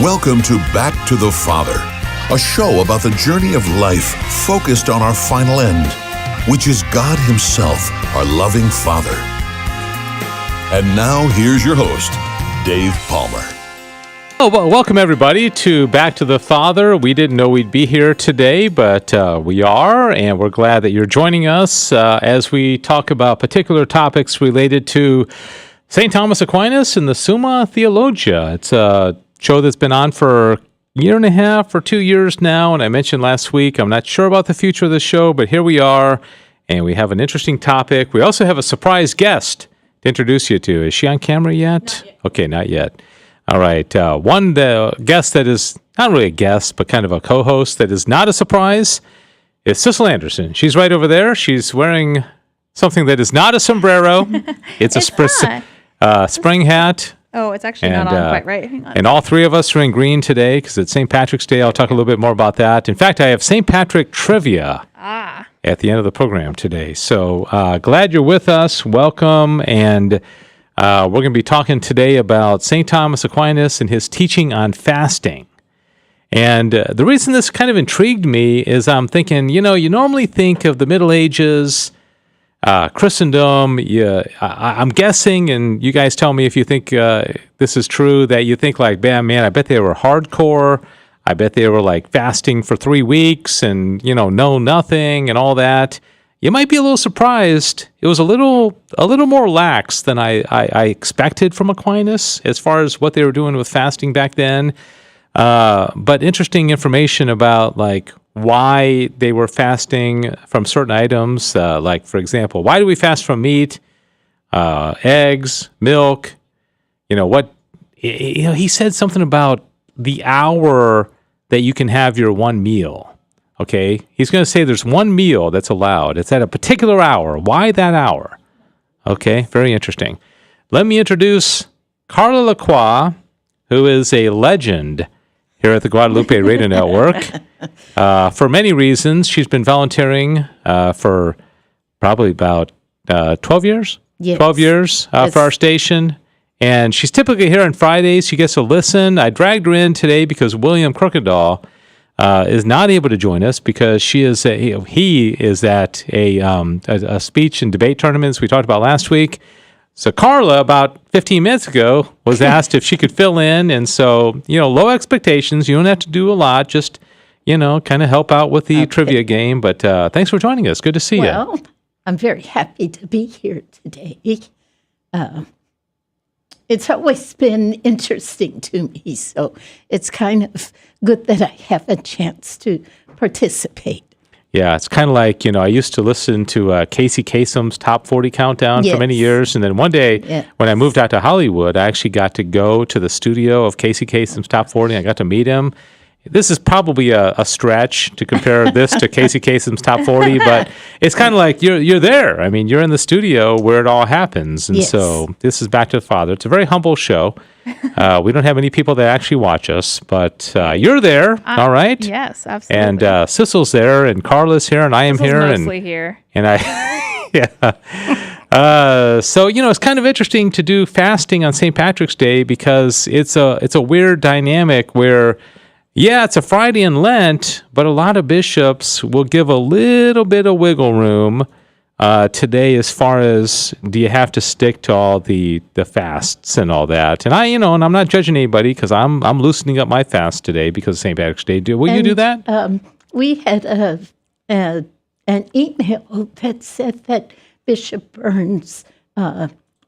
Welcome to Back to the Father, a show about the journey of life focused on our final end, which is God Himself, our loving Father. And now, here's your host, Dave Palmer. Oh, well, welcome everybody to Back to the Father. We didn't know we'd be here today, but we are, and we're glad that you're joining us as we talk about particular topics related to St. Thomas Aquinas and the Summa Theologia. It's a show that's been on for a year and a half or 2 years now, and I mentioned last week, I'm not sure about the future of the show, but here we are, and we have an interesting topic. We also have a surprise guest to introduce you to. Is she on camera yet? Not yet. Okay, not yet. All right. One guest that is not really a guest, but kind of a co-host that is not a surprise is Sissel Anderson. She's right over there. She's wearing something that is not a sombrero. It's a spring hat. Oh, it's actually not on quite right. Hang on. And all three of us are in green today because it's St. Patrick's Day. I'll talk a little bit more about that. In fact, I have St. Patrick trivia at the end of the program today. So glad you're with us. Welcome. And we're going to be talking today about St. Thomas Aquinas and his teaching on fasting. And the reason this kind of intrigued me is I'm thinking, you normally think of the Middle Ages, Christendom. I'm guessing, and you guys tell me if you think this is true, that you think like, man, I bet they were hardcore. I bet they were like fasting for 3 weeks and, know nothing and all that. You might be a little surprised. It was a little more lax than I expected from Aquinas as far as what they were doing with fasting back then. But interesting information about like why they were fasting from certain items. Like, for example, why do we fast from meat, eggs, milk? He said something about the hour that you can have your one meal. Okay, he's going to say there's one meal that's allowed. It's at a particular hour. Why that hour? Okay, very interesting. Let me introduce Carla Croix, who is a legend here at the Guadalupe Radio Network. For many reasons, she's been volunteering for probably about 12 years? Yes. 12 years for our station. And she's typically here on Fridays. She gets to listen. I dragged her in today because William Crookedall is not able to join us because he is at a speech and debate tournament as we talked about last week. So Carla, about 15 minutes ago, was asked if she could fill in. And so, low expectations. You don't have to do a lot. Just, kind of help out with the trivia game. But thanks for joining us. Good to see you. Well, I'm very happy to be here today. It's always been interesting to me, so it's kind of good that I have a chance to participate. Yeah, it's kind of like, I used to listen to Casey Kasem's Top 40 Countdown for many years, and then one day when I moved out to Hollywood, I actually got to go to the studio of Casey Kasem's Top 40. I got to meet him. This is probably a stretch to compare this to Casey Kasem's Top 40, but it's kind of like you're there. I mean, you're in the studio where it all happens. And so this is Back to the Father. It's a very humble show. We don't have any people that actually watch us, but you're there, all right? Yes, absolutely. And Sissel's there, and Carla's here, and I am here. Mostly here. And I, so, it's kind of interesting to do fasting on St. Patrick's Day because it's a weird dynamic where, it's a Friday in Lent, but a lot of bishops will give a little bit of wiggle room today as far as do you have to stick to all the fasts and all that. And and I'm not judging anybody because I'm loosening up my fast today because of St. Patrick's Day. Will you do that? We had an email that said that Bishop Burns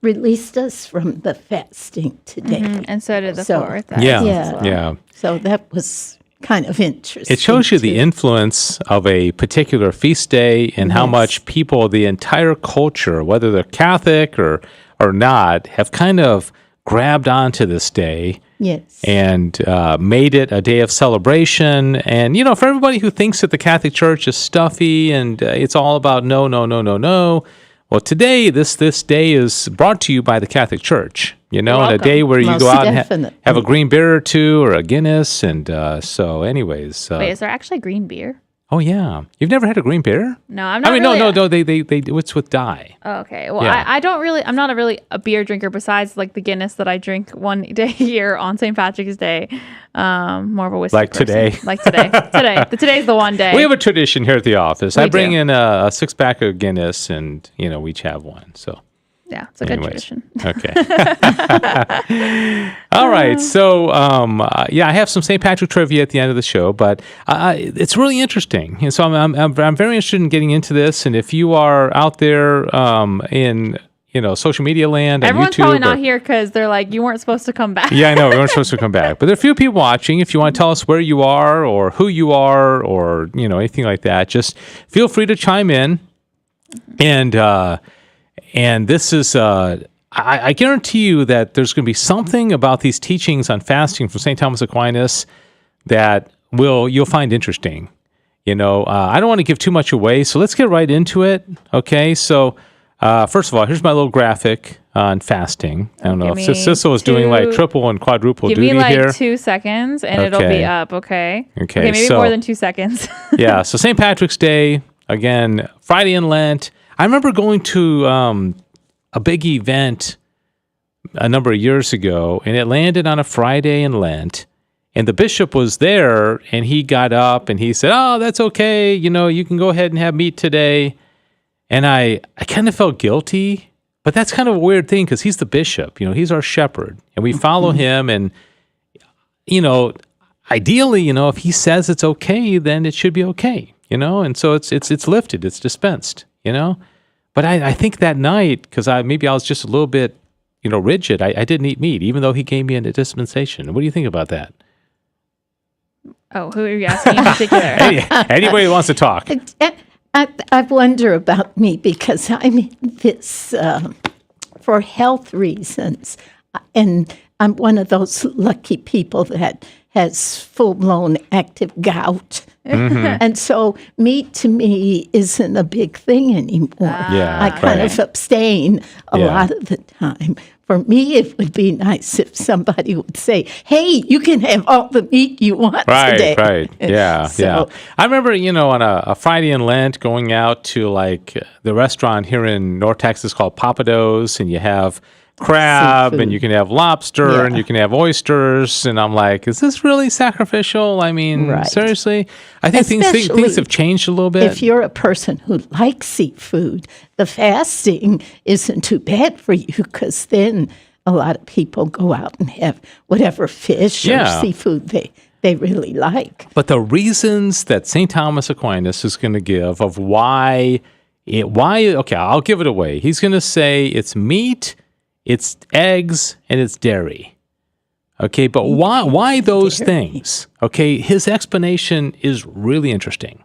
released us from the fasting today. Mm-hmm. And so did the fourth. Yeah. So that was kind of interesting. It shows you the influence of a particular feast day and how much people, the entire culture, whether they're Catholic or not, have kind of grabbed onto this day. Yes. And made it a day of celebration. And, for everybody who thinks that the Catholic Church is stuffy and it's all about no. Well, today, this day is brought to you by the Catholic Church, on a day where you go out and have a green beer or two or a Guinness. And so anyways. Wait, is there actually green beer? Oh yeah, you've never had a green beer? No, I'm not. No. They it's with dye. Oh, okay. Well, Yeah. I don't really. I'm not a beer drinker. Besides, like the Guinness that I drink one day a year on St. Patrick's Day. More of a whiskey. Like person. today. Like today. Today's the one day. We have a tradition here at the office. I bring do. in a 6-pack of Guinness, and we each have one. So. Yeah, it's a good tradition. Okay. All right. So, I have some St. Patrick trivia at the end of the show, but it's really interesting. And so I'm very interested in getting into this. And if you are out there in social media land, on Everyone's YouTube, probably not here because they're like, you weren't supposed to come back. Yeah, I know. We weren't supposed to come back. But there are a few people watching. If you want to tell us where you are or who you are or, anything like that, just feel free to chime in. And this is, I guarantee you that there's going to be something about these teachings on fasting from St. Thomas Aquinas that you'll find interesting. I don't want to give too much away, so let's get right into it. Okay, so first of all, here's my little graphic on fasting. I don't know if Sissel is doing like triple and quadruple duty here. Give me like 2 seconds, and it'll be up. Okay. Okay. Maybe more than 2 seconds. Yeah. So St. Patrick's Day again, Friday in Lent. I remember going to a big event a number of years ago, and it landed on a Friday in Lent, and the bishop was there, and he got up, and he said, "Oh, that's okay, you can go ahead and have meat today." And I kind of felt guilty, but that's kind of a weird thing, because he's the bishop, he's our shepherd, and we follow him, and, ideally, if he says it's okay, then it should be okay, and so it's lifted, it's dispensed, But I think that night, because maybe I was just a little bit, rigid, I didn't eat meat, even though he gave me a dispensation. What do you think about that? Oh, who are you asking in particular? Anybody who wants to talk. I wonder about me because I'm in this for health reasons. And I'm one of those lucky people that has full-blown active gout. Mm-hmm. And so meat to me isn't a big thing anymore. I kind of abstain a lot of the time. For me, it would be nice if somebody would say, "Hey, you can have all the meat you want today." Right. Yeah. I remember, on a Friday in Lent going out to like the restaurant here in North Texas called Papados, and you have crab seafood. And you can have lobster and you can have oysters, and I'm like, is this really sacrificial? I mean, seriously? I think things have changed a little bit. If you're a person who likes seafood, the fasting isn't too bad for you, because then a lot of people go out and have whatever fish or seafood they really like. But the reasons that St. Thomas Aquinas is going to give of why, okay, I'll give it away. He's going to say it's meat, it's eggs, and it's dairy. Okay, but why those things? Okay, his explanation is really interesting.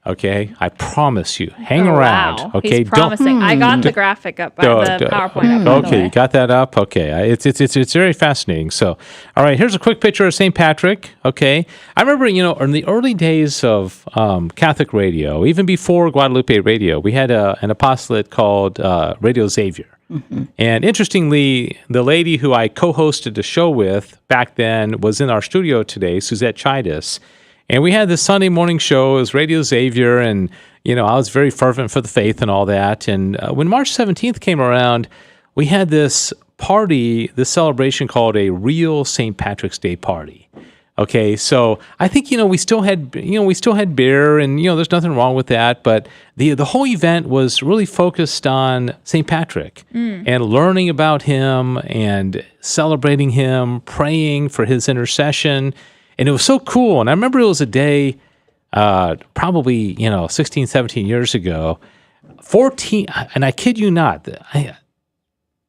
Okay, I promise you. Hang around. Wow. Okay, he's promising. I got the graphic up, the PowerPoint up. Okay, you got that up. Okay, it's very fascinating. So, all right, here's a quick picture of St. Patrick. Okay, I remember in the early days of Catholic radio, even before Guadalupe Radio, we had an apostolate called Radio Xavier. Mm-hmm. And interestingly, the lady who I co-hosted the show with back then was in our studio today, Suzette Chidis. And we had this Sunday morning show. It was Radio Xavier, and, I was very fervent for the faith and all that. And when March 17th came around, we had this party, this celebration called a real St. Patrick's Day party. Okay, so I think, we still had beer, and, there's nothing wrong with that. But the whole event was really focused on St. Patrick and learning about him and celebrating him, praying for his intercession. And it was so cool. And I remember it was a day, probably, 16, 17 years ago, 14, and I kid you not,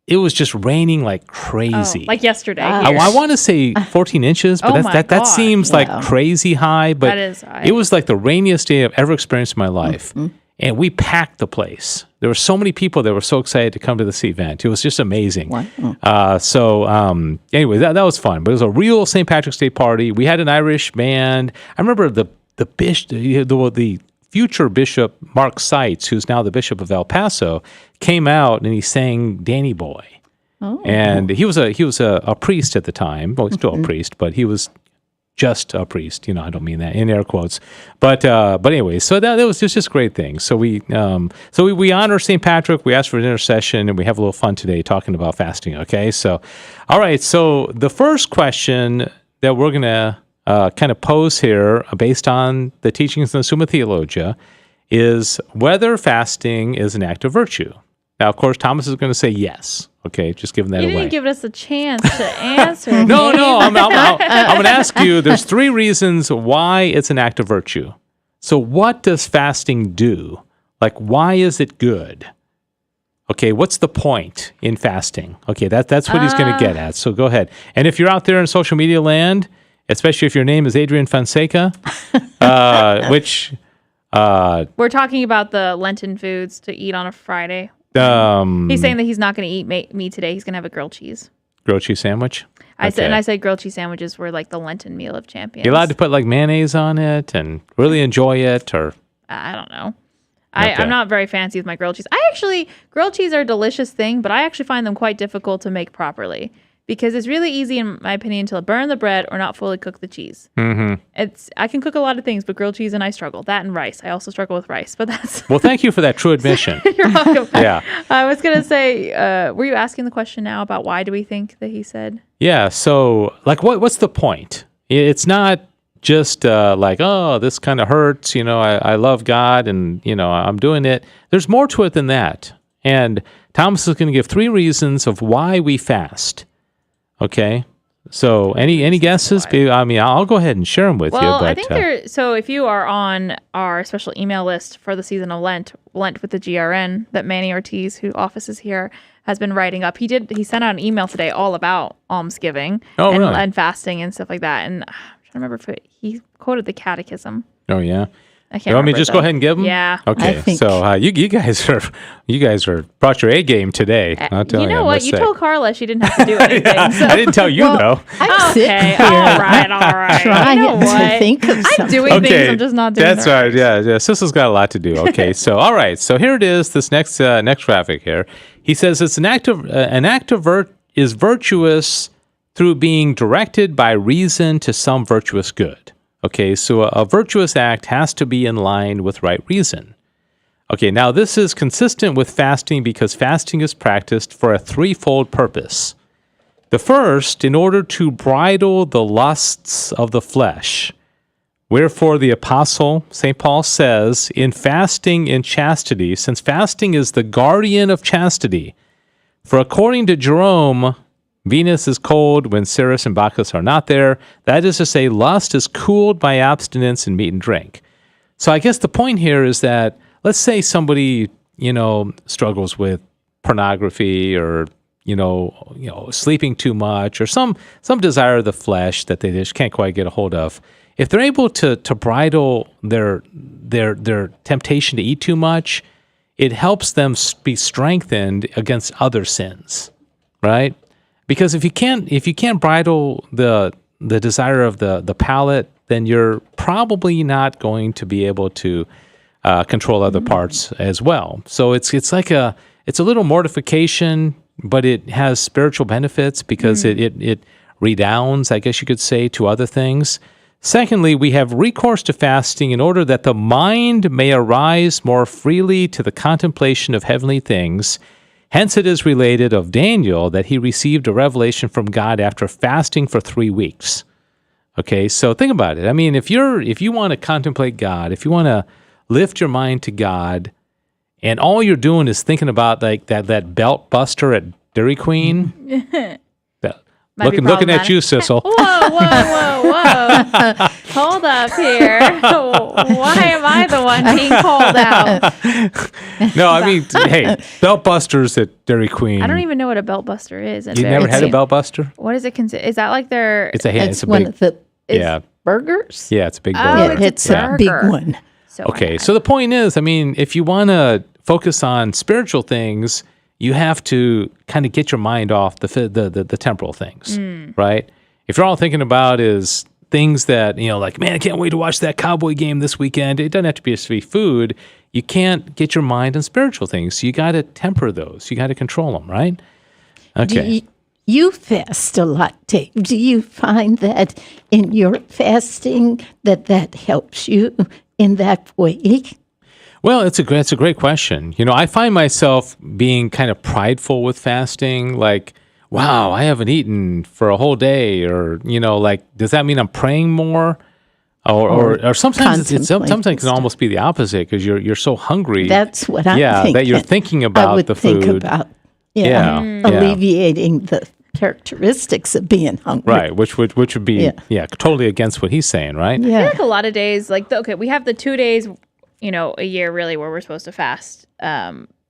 it was just raining like crazy. Like yesterday. I want to say 14 inches, but that seems like crazy high. But that is high. It was like the rainiest day I've ever experienced in my life. Mm-hmm. And we packed the place. There were so many people that were so excited to come to this event. It was just amazing. Wow. Anyway, that was fun. But it was a real St. Patrick's Day party. We had an Irish band. I remember the future Bishop Mark Seitz, who's now the Bishop of El Paso, came out and he sang Danny Boy. Oh. And he was a priest at the time. Well, he's still a priest, but he was just a priest. I don't mean that in air quotes, but anyway, so that was just great things. So we honor St. Patrick. We ask for an intercession, and we have a little fun today talking about fasting. Okay, so all right. So the first question that we're gonna kind of pose here, based on the teachings of the Summa Theologia, is whether fasting is an act of virtue. Now, of course, Thomas is going to say yes. Okay, just giving that away. You didn't give us a chance to answer. No, I'm going to ask you, there's 3 reasons why it's an act of virtue. So what does fasting do? Like, why is it good? Okay, what's the point in fasting? Okay, that's what he's going to get at. So go ahead. And if you're out there in social media land, especially if your name is Adrian Fonseca, which... we're talking about the Lenten foods to eat on a Friday. He's saying that he's not going to eat meat today. He's going to have a grilled cheese. Grilled cheese sandwich? I said grilled cheese sandwiches were like the Lenten meal of champions. You're allowed to put like mayonnaise on it and really enjoy it, or... I don't know. I'm not very fancy with my grilled cheese. Grilled cheese are a delicious thing, but I actually find them quite difficult to make properly. Because it's really easy, in my opinion, to burn the bread or not fully cook the cheese. Mm-hmm. I can cook a lot of things, but grilled cheese and I struggle. That and rice. I also struggle with rice, but that's... Well, thank you for that true admission. You're welcome. Yeah. I was going to say, were you asking the question now about why do we think that he said? Yeah, so, like, what's the point? It's not just like, oh, this kind of hurts, I love God and, I'm doing it. There's more to it than that. And Thomas is going to give 3 reasons of why we fast. Okay, so any guesses? I mean, I'll go ahead and share them with you. Well, I think so if you are on our special email list for the season of Lent with the GRN that Manny Ortiz, who offices here, has been writing up. He sent out an email today all about almsgiving and fasting and stuff like that. And I'm trying to remember if he quoted the Catechism. Oh yeah. I can't you want me to just go ahead and give them? Yeah. Okay. So you guys are brought your A game today. I'll tell you. You know what? You told Carla she didn't have to do anything. So. I didn't tell you though. I'm sitting here. All right. Trying You know to what? think of something. I'm doing things. I'm just not doing. That's right. Yeah. Sissel's got a lot to do. Okay. So all right. So here it is. This next graphic here. He says it's is virtuous through being directed by reason to some virtuous good. Okay, so a virtuous act has to be in line with right reason. Okay, now this is consistent with fasting because fasting is practiced for a 3-fold purpose. The first, in order to bridle the lusts of the flesh. Wherefore the apostle, St. Paul says, in fasting in chastity, since fasting is the guardian of chastity, for according to Jerome, Venus is cold when Ceres and Bacchus are not there. That is to say, lust is cooled by abstinence in meat and drink. So I guess the point here is that, let's say somebody, struggles with pornography or, sleeping too much or some desire of the flesh that they just can't quite get a hold of. If they're able to bridle their temptation to eat too much, it helps them be strengthened against other sins, right? Because if you can't bridle the desire of the palate, then you're probably not going to be able to control other parts as well. So it's a little mortification, but it has spiritual benefits because it redounds, I guess you could say, to other things. Secondly, we have recourse to fasting in order that the mind may arise more freely to the contemplation of heavenly things. Hence it is related of Daniel that he received a revelation from God after fasting for 3 weeks. Okay, so think about it. I mean, if you want to contemplate God, if you want to lift your mind to God, and all you're doing is thinking about like that belt buster at Dairy Queen, looking at you, Sissel. Whoa. Hold up here. Why am I the one being called out? No, I mean, hey, belt busters at Dairy Queen. I don't even know what a belt buster is. You never had a belt buster? What is it considered? Is that like their... It's a one big, of the yeah. burgers? Yeah, it's a big Oh, burger. It's a big one. Okay, so the point is, I mean, if you want to focus on spiritual things, you have to kind of get your mind off the temporal things, right? If you're all thinking about is things that, like, man, I can't wait to watch that Cowboy game this weekend. It doesn't have to be just food. You can't get your mind on spiritual things. So you got to temper those. You got to control them, right? Okay. you fast a lot, Dave. Do you find that in your fasting that helps you in that way? Well, it's a great question. I find myself being kind of prideful with fasting, like, wow, I haven't eaten for a whole day, or like, does that mean I'm praying more? Or sometimes sometimes it can almost be the opposite, because you're so hungry. That's what I'm thinking. That you're thinking about the food. Think about alleviating the characteristics of being hungry. Right, which would be totally against what he's saying, right? I feel like a lot of days, like we have the 2 days, a year really where we're supposed to fast.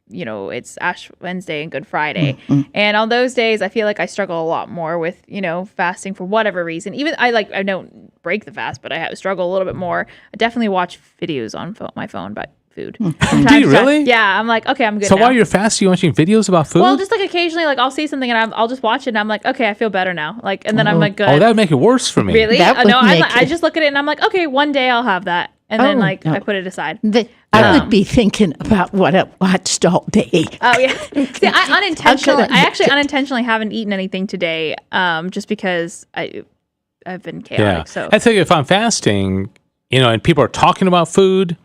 It's Ash Wednesday and Good Friday. Mm-hmm. And on those days, I feel like I struggle a lot more with, fasting for whatever reason. Even I don't break the fast, but I struggle a little bit more. I definitely watch videos on my phone about food. Mm-hmm. Do you really? Yeah, I'm like, okay, I'm good So now. while you're fasting, you're watching videos about food? Well, just like occasionally, like I'll see something and I'll just watch it and I'm like, okay, I feel better now. Like, and then I'm like, good. Oh, that would make it worse for me. Really? That would I just look at it and I'm like, okay, one day I'll have that. And then I put it aside. I would be thinking about what I watched all day. Oh yeah. See, I actually unintentionally haven't eaten anything today, just because I've been chaotic. Yeah. So I think if I'm fasting, and people are talking about food,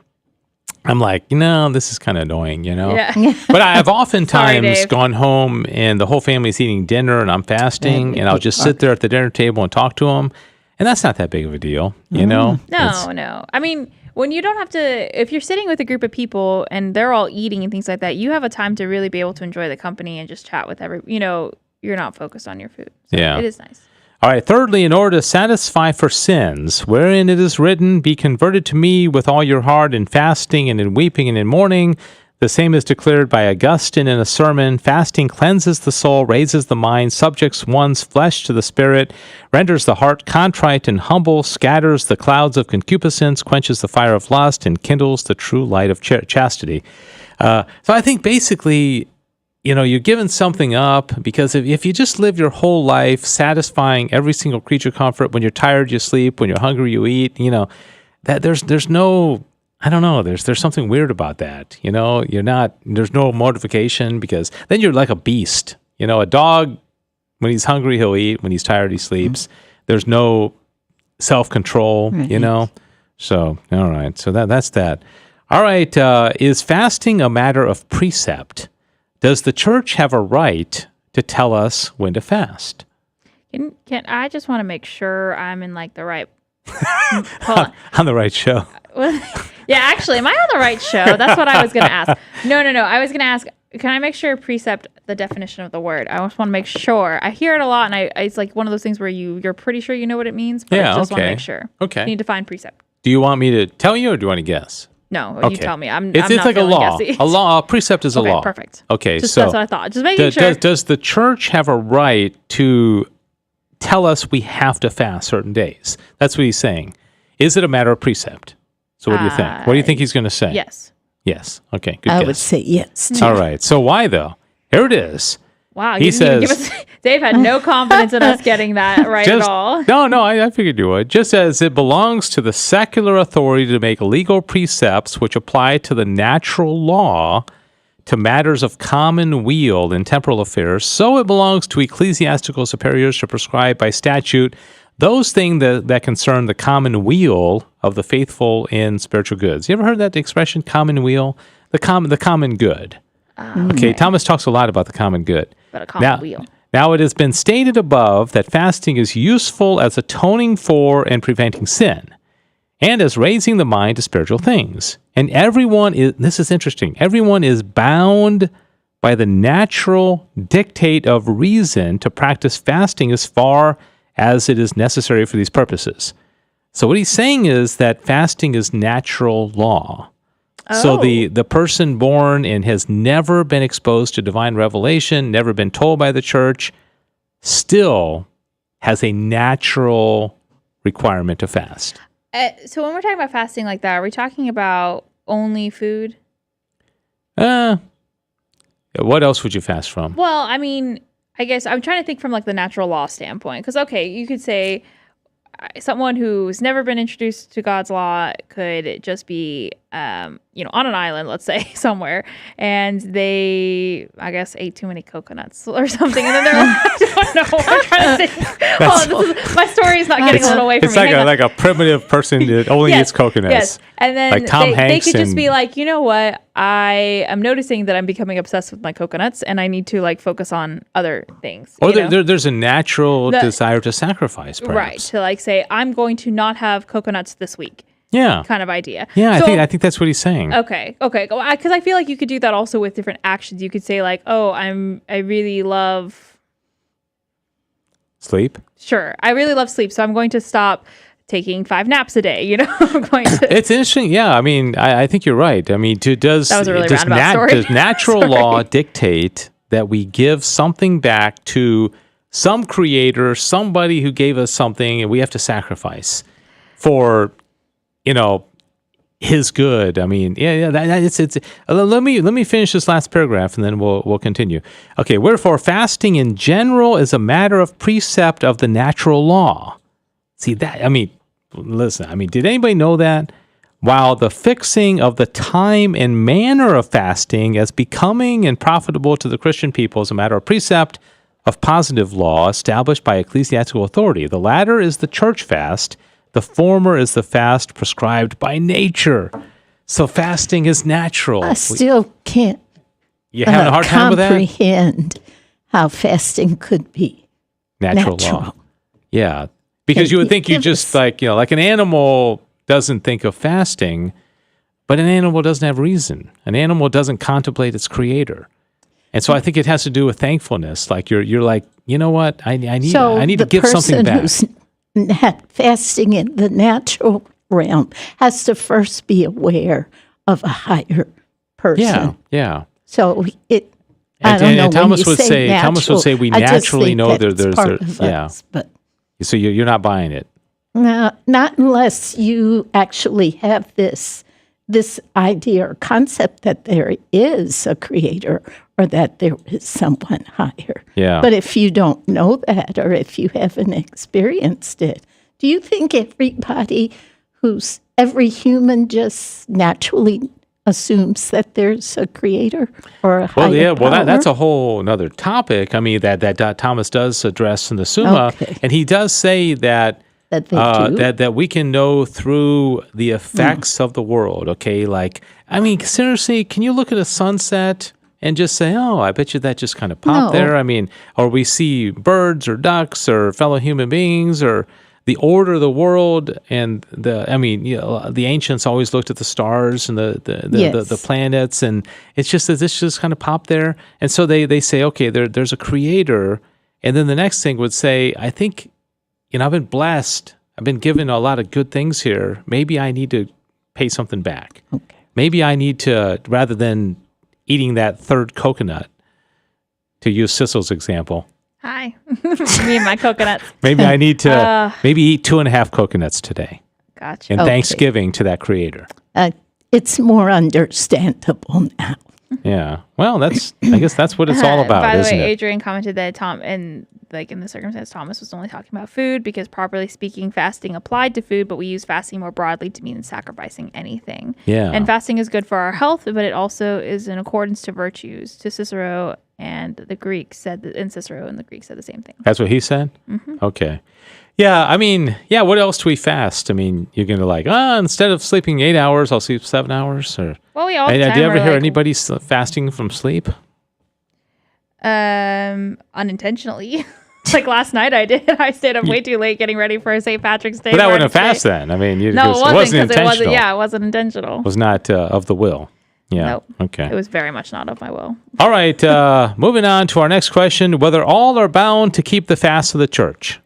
I'm like, this is kind of annoying, Yeah. But I've oftentimes gone home and the whole family's eating dinner and I'm fasting, and I'll just sit there at the dinner table and talk to them. And that's not that big of a deal, No. I mean, when you don't have to, if you're sitting with a group of people and they're all eating and things like that, you have a time to really be able to enjoy the company and just chat with you're not focused on your food. So it is nice. All right. Thirdly, in order to satisfy for sins, wherein it is written, be converted to me with all your heart in fasting and in weeping and in mourning. The same is declared by Augustine in a sermon. Fasting cleanses the soul, raises the mind, subjects one's flesh to the spirit, renders the heart contrite and humble, scatters the clouds of concupiscence, quenches the fire of lust, and kindles the true light of chastity. So I think basically, you're giving something up, because if you just live your whole life satisfying every single creature comfort, when you're tired, you sleep, when you're hungry, you eat, that there's no... I don't know. There's something weird about that. There's no mortification, because then you're like a beast. A dog, when he's hungry, he'll eat. When he's tired, he sleeps. Mm-hmm. There's no self-control, So, all right. So that's that. All right. Is fasting a matter of precept? Does the church have a right to tell us when to fast? Can I just want to make sure I'm in like the right... on the right show. Yeah, actually, am I on the right show? That's what I was going to ask. No. I was going to ask, can I make sure precept, the definition of the word? I just want to make sure. I hear it a lot, and it's like one of those things where you're pretty sure you know what it means, but I just want to make sure. Okay. You need to define precept. Do you want me to tell you, or do you want to guess? No, you tell me. I'm it's not like a law. Guessy. A law. A precept is a law. Perfect. Okay, so that's what I thought. Just making sure. Does the church have a right to tell us we have to fast certain days? That's what he's saying. Is it a matter of precept? So what do you think? What do you think he's going to say? Yes. Yes. Okay, good guess. I would say yes, too. All right. So why, though? Here it is. Wow. He says... Dave had no confidence in us getting that right at all. No, I figured you would. Just as it belongs to the secular authority to make legal precepts which apply to the natural law to matters of common weal in temporal affairs, so it belongs to ecclesiastical superiors to prescribe by statute those things that concern the common weal of the faithful in spiritual goods. You ever heard that expression, common weal? The common good. Okay, Thomas talks a lot about the common good. But a common weal. Now, it has been stated above that fasting is useful as atoning for and preventing sin, and as raising the mind to spiritual things. And this is interesting, everyone is bound by the natural dictate of reason to practice fasting as far as it is necessary for these purposes. So what he's saying is that fasting is natural law. So the person born and has never been exposed to divine revelation, never been told by the church, still has a natural requirement to fast. So when we're talking about fasting like that, are we talking about only food? What else would you fast from? Well, I mean, I guess I'm trying to think from like the natural law standpoint. Because, okay, you could say someone who's never been introduced to God's law could just be, on an island, let's say, somewhere, and they, I guess, ate too many coconuts or something, and then they're like, I don't know. My story is not getting a little away from me. It's like a primitive person that only eats coconuts. Yes, and then like Tom they Hanks could just be like, you know what? I am noticing that I'm becoming obsessed with my coconuts, and I need to like focus on other things. Or there's a natural desire to sacrifice, perhaps. Right? To like say, I'm going to not have coconuts this week. Yeah. Kind of idea. Yeah, so, I think that's what he's saying. Okay. Because I feel like you could do that also with different actions. You could say like, oh, I really love sleep. Sure, I really love sleep, so I'm going to stop taking 5 naps a day. You know, I'm going to. It's interesting. Yeah, I mean, I think you're right. I mean, that was a really roundabout story. Does natural law dictate that we give something back to some creator, somebody who gave us something, and we have to sacrifice for, his good? I mean, it's. Let me finish this last paragraph, and then we'll continue. Okay. Wherefore, fasting in general is a matter of precept of the natural law. See that? I mean, listen. I mean, did anybody know that? While the fixing of the time and manner of fasting as becoming and profitable to the Christian people is a matter of precept of positive law established by ecclesiastical authority. The latter is the church fast. The former is the fast prescribed by nature. So fasting is natural. I still can't having a hard time with that? Comprehend how fasting could be natural. Law. Yeah, because you would think you just like an animal doesn't think of fasting, but an animal doesn't have reason. An animal doesn't contemplate its creator. And so I think it has to do with thankfulness. Like you're like, you know what? I need to give something back. Not fasting in the natural realm has to first be aware of a higher person. Yeah. So I don't know. Thomas would say we naturally know there's us, but so you're not buying it. No, not unless you actually have this idea or concept that there is a creator or that there is someone higher. Yeah. But if you don't know that or if you haven't experienced it, do you think every human just naturally assumes that there's a creator or a higher power? That's a whole another topic. I mean, that Thomas does address in the Summa, and he does say that we can know through the effects of the world. Okay, like I mean, seriously, can you look at a sunset and just say, "Oh, I bet you that just kind of popped there"? I mean, or we see birds or ducks or fellow human beings or the order of the world and the ancients always looked at the stars and the planets, and it's just that this just kind of popped there, and so they say, okay, there's a creator, and then the next thing would say, I think. I've been blessed. I've been given a lot of good things here. Maybe I need to pay something back. Okay. Maybe I need to, rather than eating that third coconut, to use Sissel's example. Hi. Me and my coconuts. Maybe I need to eat 2.5 coconuts today. Gotcha. And Thanksgiving to that creator. It's more understandable now. Yeah. Well, I guess that's what it's all about, By the isn't way, it? Adrian commented that in the circumstance, Thomas was only talking about food because properly speaking, fasting applied to food, but we use fasting more broadly to mean sacrificing anything. Yeah. And fasting is good for our health, but it also is in accordance to virtues. To Cicero and the Greeks said the same thing. That's what he said? Mm-hmm. Okay. Yeah, I mean, what else do we fast? I mean, you're going to instead of sleeping 8 hours, I'll sleep 7 hours? Or well, we all the time do you ever hear anybody fasting from sleep? Unintentionally. Like last night I did. I stayed up way too late getting ready for St. Patrick's Day. But that wasn't a fast then. I mean, it wasn't intentional. It wasn't intentional. It was not of the will. Yeah. Nope. Okay. It was very much not of my will. All right. Moving on to our next question: whether all are bound to keep the fast of the church.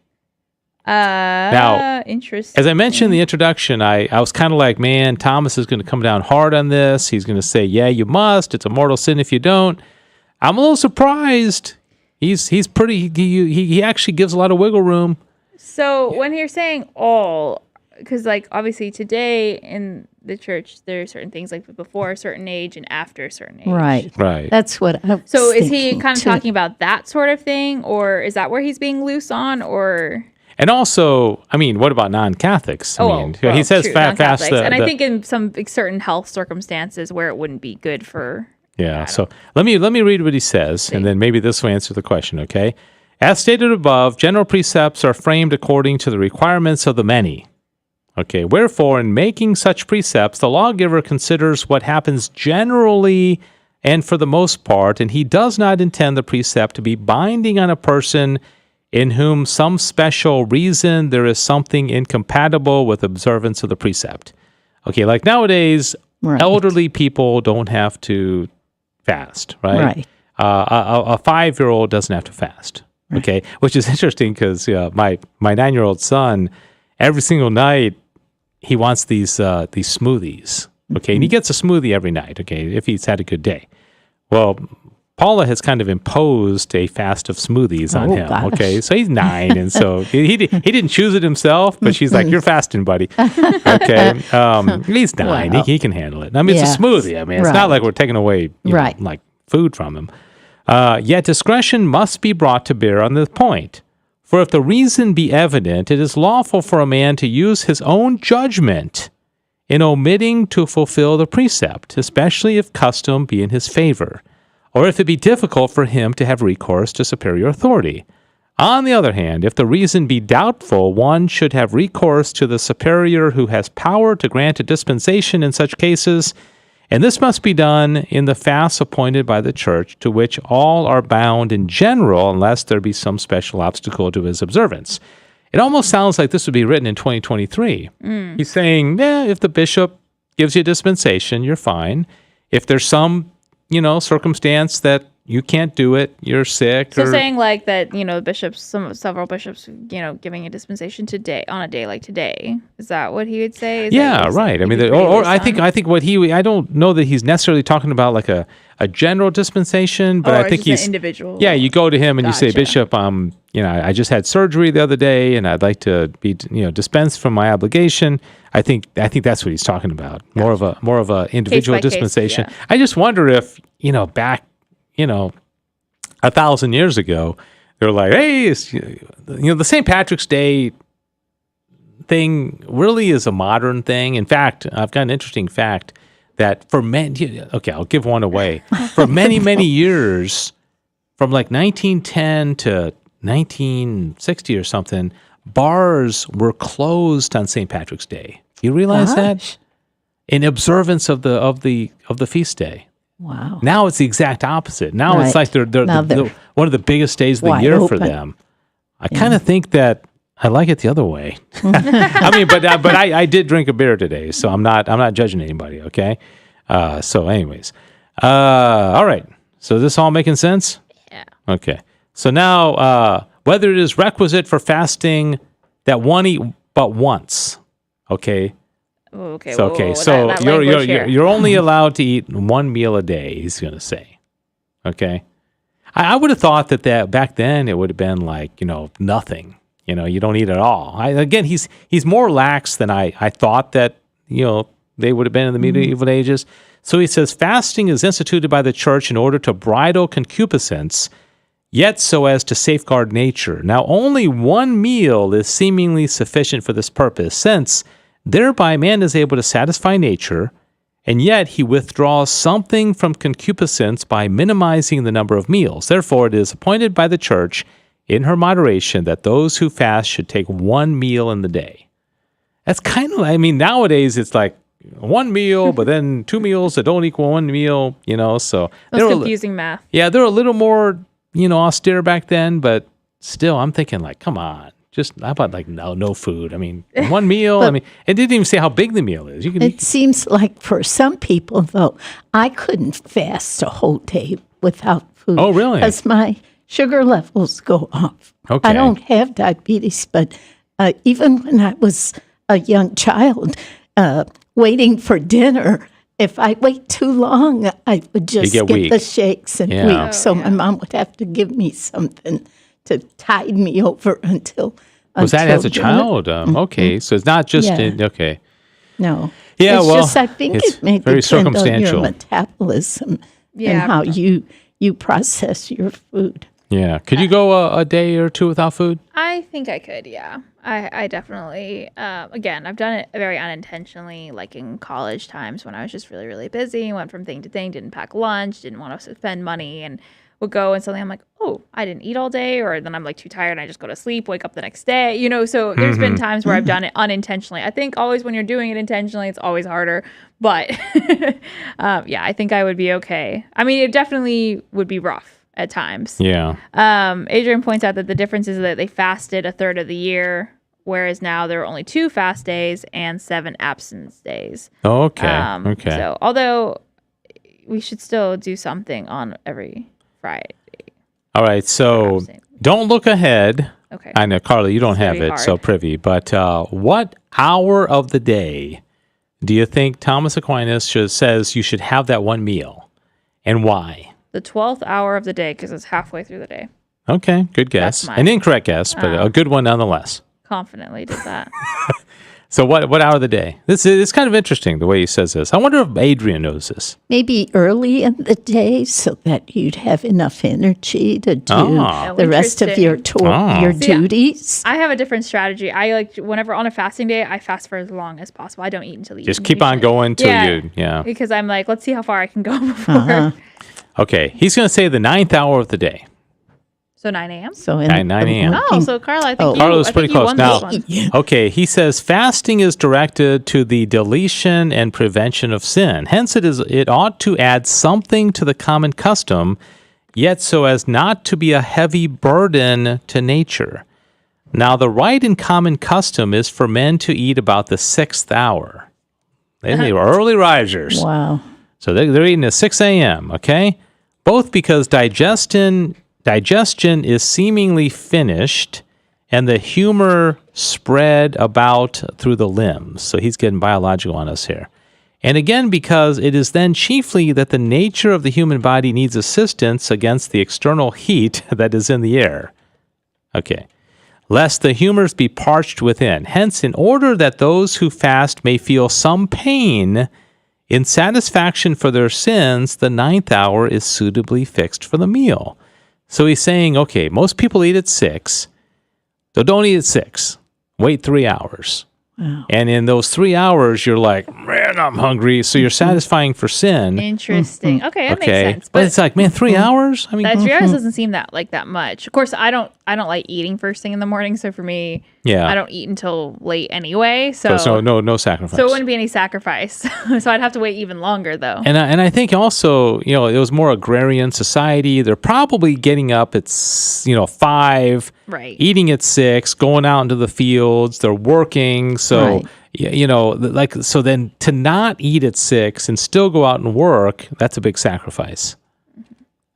Now, interesting. As I mentioned in the introduction, I was kind of like, man, Thomas is going to come down hard on this. He's going to say, yeah, you must. It's a mortal sin if you don't. I'm a little surprised. He's pretty. He actually gives a lot of wiggle room. So when you're saying all, because like obviously today in the church there are certain things like before a certain age and after a certain age. Right. That's what I was So is he kind of talking about that sort of thing, or is that where he's being loose on, or? And also, I mean, what about non-Catholics? He says fast. And I think in some certain health circumstances where it wouldn't be good for. Yeah. So let me read what he says, and then maybe this will answer the question. Okay. As stated above, general precepts are framed according to the requirements of the many. Okay, wherefore, in making such precepts, the lawgiver considers what happens generally and for the most part, and he does not intend the precept to be binding on a person in whom some special reason there is something incompatible with observance of the precept. Okay, like nowadays, elderly people don't have to fast, right? A 5-year-old doesn't have to fast, okay? Which is interesting because my 9-year-old son, every single night, he wants these smoothies, okay? And he gets a smoothie every night, okay, if he's had a good day. Well, Paula has kind of imposed a fast of smoothies on him. Gosh. Okay, so he's 9, and so he didn't choose it himself, but she's like, "You're fasting, buddy." Okay, he's 9; he can handle it. I mean, it's a smoothie. I mean, it's not like we're taking away like food from him. Yet discretion must be brought to bear on this point. For if the reason be evident, it is lawful for a man to use his own judgment in omitting to fulfill the precept, especially if custom be in his favor, or if it be difficult for him to have recourse to superior authority. On the other hand, if the reason be doubtful, one should have recourse to the superior who has power to grant a dispensation in such cases, and this must be done in the fasts appointed by the church, to which all are bound in general, unless there be some special obstacle to his observance. It almost sounds like this would be written in 2023. He's saying, if the bishop gives you a dispensation, you're fine. If there's some circumstance that you can't do it, you're sick. So saying like that, several bishops, giving a dispensation today on a day like today. Is that what he would say? Right. I mean, I think what I don't know that he's necessarily talking about like a general dispensation, but I think he's individual. Yeah, you go to him and you say, Bishop, I just had surgery the other day, and I'd like to be, dispensed from my obligation. I think that's what he's talking about. Gotcha. More of a individual dispensation. Case, yeah. I just wonder if back 1,000 years ago, they're like, hey, the St. Patrick's Day thing really is a modern thing. In fact, I've got an interesting fact that for many, I'll give one away. For many, many years, from like 1910 to 1960 or something, bars were closed on St. Patrick's Day. You realize that? In observance of the feast day. Wow. Now it's the exact opposite. Now it's like they're one of the biggest days of the year for them. I kind of think that I like it the other way. I mean, but I did drink a beer today, so I'm not judging anybody. Okay. So, anyways, all right. So this all making sense? Yeah. Okay. So now, whether it is requisite for fasting that one eat but once. Okay. Okay. So you're only allowed to eat one meal a day, he's going to say. Okay. I would have thought that back then it would have been like, nothing. You don't eat at all. He's more lax than I thought that, they would have been in the medieval ages. So he says, fasting is instituted by the church in order to bridle concupiscence, yet so as to safeguard nature. Now, only one meal is seemingly sufficient for this purpose, since thereby man is able to satisfy nature, and yet he withdraws something from concupiscence by minimizing the number of meals. Therefore, it is appointed by the church in her moderation that those who fast should take one meal in the day. That's kind of, nowadays it's like one meal, but then 2 meals that don't equal one meal, so. That's confusing math. Yeah, they're a little more, austere back then, but still, I'm thinking like, come on. Just how about like no food? I mean, one meal. It didn't even say how big the meal is. It seems like for some people, though, I couldn't fast a whole day without food. Oh, really? Because my sugar levels go off. Okay. I don't have diabetes, but even when I was a young child, waiting for dinner, if I wait too long, I would just get the shakes and weak. So my mom would have to give me something to tide me over until was that as a child? Okay, so it's not just okay. No. Yeah, it's just, I think it may very depend on circumstantial. your metabolism and how you process your food. Yeah. Could you go a day or two without food? I think I could, yeah. I definitely, again, I've done it very unintentionally, like in college times when I was just really, really busy, went from thing to thing, didn't pack lunch, didn't want to spend money, and would go and suddenly I'm like, oh, I didn't eat all day, or then I'm like too tired and I just go to sleep, wake up the next day, you know. So there's been times where I've done it unintentionally. I think always when you're doing it intentionally, it's always harder. But yeah, I think I would be okay. I mean, it definitely would be rough at times. Yeah. Adrian points out that the difference is that they fasted a third of the year, whereas now there are only 2 fast days and 7 abstinence days. Okay. Okay. So although we should still do something on every Friday. All right. So don't look ahead. Okay. I know, Carla, you don't have gonna be it so hard. privy, but what hour of the day do you think Thomas Aquinas says you should have that one meal, and why? The 12th hour of the day, because it's halfway through the day. Okay, good guess. That's mine. An incorrect guess, but a good one nonetheless. Confidently did that. So what hour of the day? It's kind of interesting the way he says this. I wonder if Adrian knows this. Maybe early in the day so that you'd have enough energy to do the rest of your your duties. I have a different strategy. I like whenever on a fasting day, I fast for as long as possible. I don't eat until the Just evening keep on usually. going till yeah. Because I'm like, let's see how far I can go before. Okay, he's going to say the 9th hour of the day. So 9 a.m. So 9 a.m. Oh, so Carla, I think you, Carla was I pretty think you close. won Now, this one. okay, he says fasting is directed to the deletion and prevention of sin. Hence, it ought to add something to the common custom, yet so as not to be a heavy burden to nature. Now, the right in common custom is for men to eat about the 6th hour. They were early risers. Wow. So they're eating at 6 a.m., okay? Both because digestion is seemingly finished and the humor spread about through the limbs. So he's getting biological on us here. And again, because it is then chiefly that the nature of the human body needs assistance against the external heat that is in the air. Okay. Lest the humors be parched within. Hence, in order that those who fast may feel some pain in satisfaction for their sins, the 9th hour is suitably fixed for the meal. So he's saying, okay, most people eat at 6, so don't eat at 6. Wait 3 hours. Wow. And in those 3 hours, you're like, man, I'm hungry. So you're satisfying for sin. Interesting. Okay, that makes sense. But it's like, man, 3 hours? I mean, that 3 hours doesn't seem that much. Of course, I don't like eating first thing in the morning. So for me, I don't eat until late anyway. So no sacrifice. So it wouldn't be any sacrifice. So I'd have to wait even longer though. And I think also, it was more agrarian society. They're probably getting up at 5, right, eating at 6, going out into the fields. They're working. So, so then to not eat at 6 and still go out and work, that's a big sacrifice.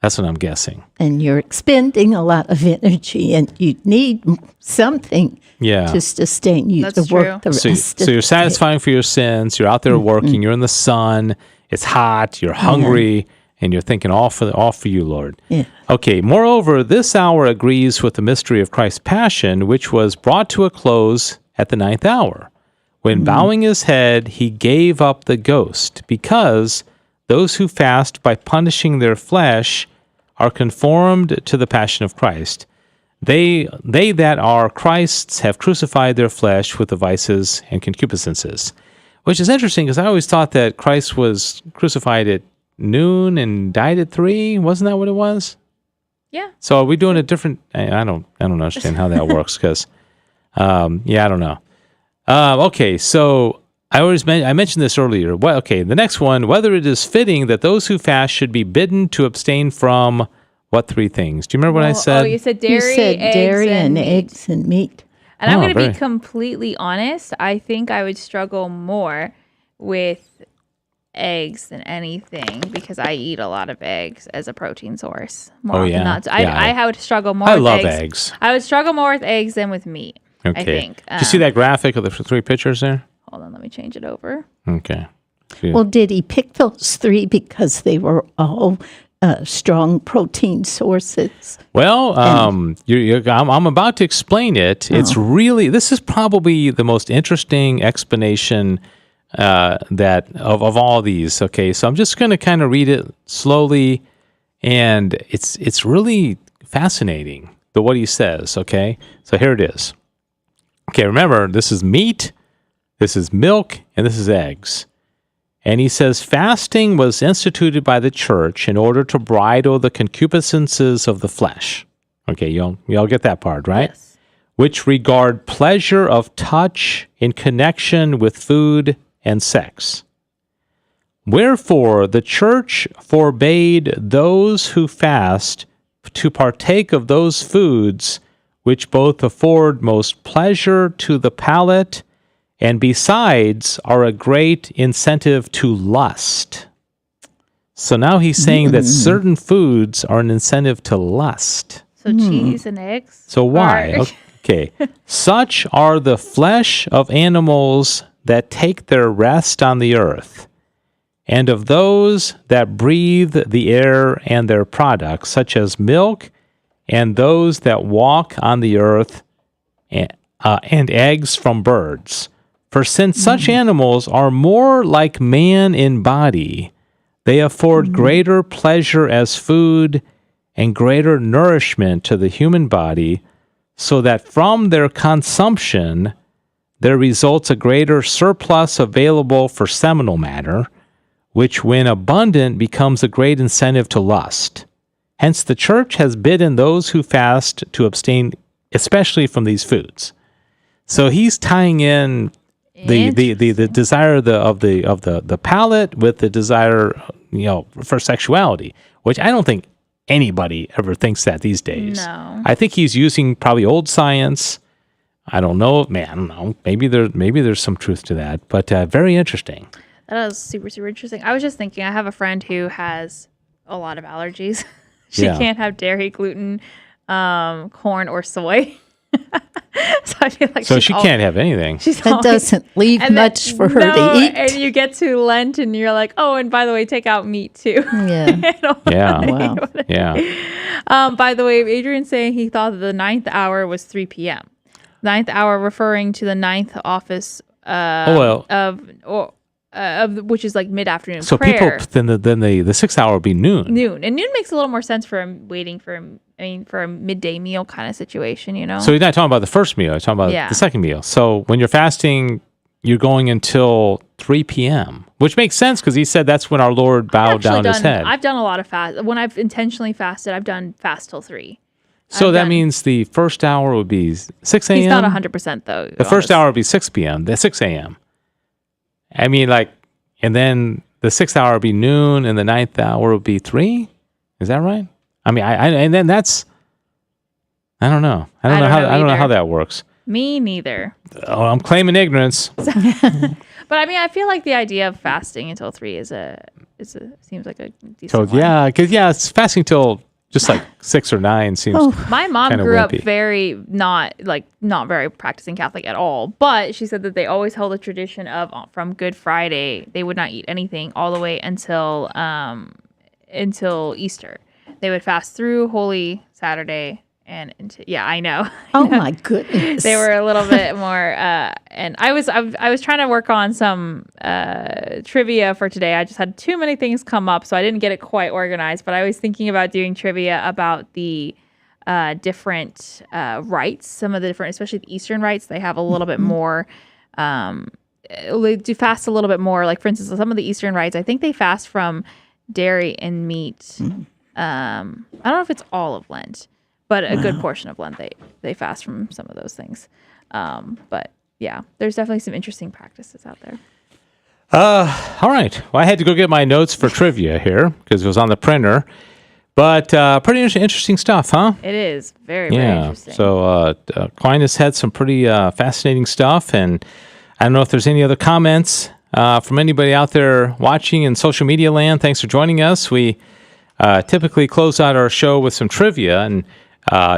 That's what I'm guessing. And you're expending a lot of energy, and you need something to sustain you to work the rest of the day. So you're satisfying for your sins. You're out there working. You're in the sun. It's hot. You're hungry. And you're thinking, all for you, Lord. Yeah. Okay, moreover, this hour agrees with the mystery of Christ's passion, which was brought to a close at the 9th hour. When bowing his head, he gave up the ghost, because those who fast by punishing their flesh are conformed to the passion of Christ. They that are Christ's have crucified their flesh with the vices and concupiscences. Which is interesting, because I always thought that Christ was crucified at noon and died at 3. Wasn't that what it was? Yeah. So are we doing a different? I don't understand how that works, because I don't know. Okay, so I mentioned this earlier. Well, okay, the next one, whether it is fitting that those who fast should be bidden to abstain from what 3 things? Do you remember what I said? Oh, you said dairy, you said dairy and meat. eggs and meat. And I'm going to be completely honest. I think I would struggle more with eggs than anything, because I eat a lot of eggs as a protein source. More often than not. I would struggle more with eggs. I love eggs. I would struggle more with eggs than with meat, I think. Did you see that graphic of the 3 pictures there? Hold on, let me change it over. Okay. Well, did he pick those 3 because they were all strong protein sources? Well, I'm about to explain it. It's really, this is probably the most interesting explanation that of all these. Okay, so I'm just going to kind of read it slowly, and it's really fascinating what he says. Okay, so here it is. Okay, remember, this is meat, this is milk, and this is eggs. And he says, fasting was instituted by the church in order to bridle the concupiscences of the flesh. Okay, you all get that part, right? Yes. Which regard pleasure of touch in connection with food and sex. Wherefore the church forbade those who fast to partake of those foods which both afford most pleasure to the palate and besides are a great incentive to lust. So now he's saying that certain foods are an incentive to lust. So cheese and eggs? So why? Okay. Such are the flesh of animals that take their rest on the earth, and of those that breathe the air and their products, such as milk, and those that walk on the earth, and eggs from birds. For since such animals are more like man in body, they afford greater pleasure as food and greater nourishment to the human body, so that from their consumption there results a greater surplus available for seminal matter, which when abundant becomes a great incentive to lust. Hence the church has bidden those who fast to abstain especially from these foods. So he's tying in the desire of the palate with the desire, for sexuality, which I don't think anybody ever thinks that these days. No. I think he's using probably old science. I don't know, man. I don't know. Maybe there's some truth to that, but very interesting. That was super, super interesting. I was just thinking, I have a friend who has a lot of allergies. She can't have dairy, gluten, corn, or soy. So I feel like she can't have anything. That doesn't leave much for her to eat. And you get to Lent and you're like, oh, and by the way, take out meat too. Yeah. Wow. Yeah. By the way, Adrian's saying he thought that the 9th hour was 3 p.m. 9th hour referring to the 9th office of which is like mid-afternoon so prayer. People then the 6th hour would be noon. And noon makes a little more sense for waiting for a midday meal kind of situation, So you're not talking about the first meal, you're talking about the second meal. So when you're fasting, you're going until 3 p.m., which makes sense because he said that's when our Lord bowed down his head. I've done a lot of fast. When I've intentionally fasted, I've done fast till 3. So that means the first hour would be 6 a.m.? He's not 100% though. The first hour would be 6 p.m., the 6 a.m. I mean, and then the 6th hour would be noon, and the 9th hour would be 3? Is that right? I mean, and then that's, I don't know. I don't know how that works. Me neither. Oh, I'm claiming ignorance. But I mean, I feel like the idea of fasting until 3 seems like a decent one. Because fasting till just like 6 or 9 seems. My mom grew up very not very practicing Catholic at all, but she said that they always held a tradition of from Good Friday they would not eat anything all the way until Easter. They would fast through Holy Saturday and I know. Oh my goodness. They were a little bit more and I was trying to work on some trivia for today. I just had too many things come up, so I didn't get it quite organized, but I was thinking about doing trivia about the different rites, some of the different, especially the Eastern rites. They have a little bit more they do fast a little bit more. Like for instance, some of the Eastern rites, I think they fast from dairy and meat. I don't know if it's all of Lent, but a good portion of Lent they fast from some of those things. But yeah, there's definitely some interesting practices out there. All right. Well, I had to go get my notes for trivia here because it was on the printer. But pretty interesting stuff, huh? It is very, very interesting. So Aquinas had some pretty fascinating stuff. And I don't know if there's any other comments from anybody out there watching in social media land. Thanks for joining us. We typically close out our show with some trivia. And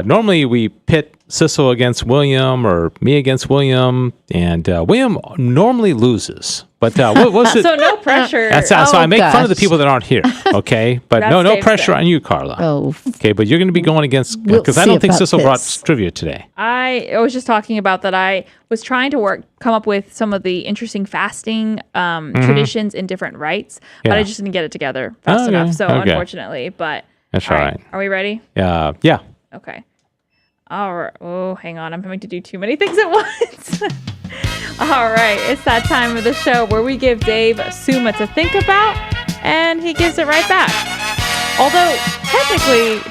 normally we pit Sissel against William or me against William. And William normally loses. But what's it? So no pressure. So I make fun of the people that aren't here, okay? But no pressure on you, Carla. Oh. Okay, but you're going to be going against, because I don't think Sissel brought trivia today. I was just talking about that I was trying to come up with some of the interesting fasting traditions in different rites, but I just didn't get it together fast enough, so unfortunately. But that's all right. Are we ready? Yeah. Okay. All right. Oh, hang on. I'm having to do too many things at once. All right, it's that time of the show where we give Dave Summa to think about, and he gives it right back. Although,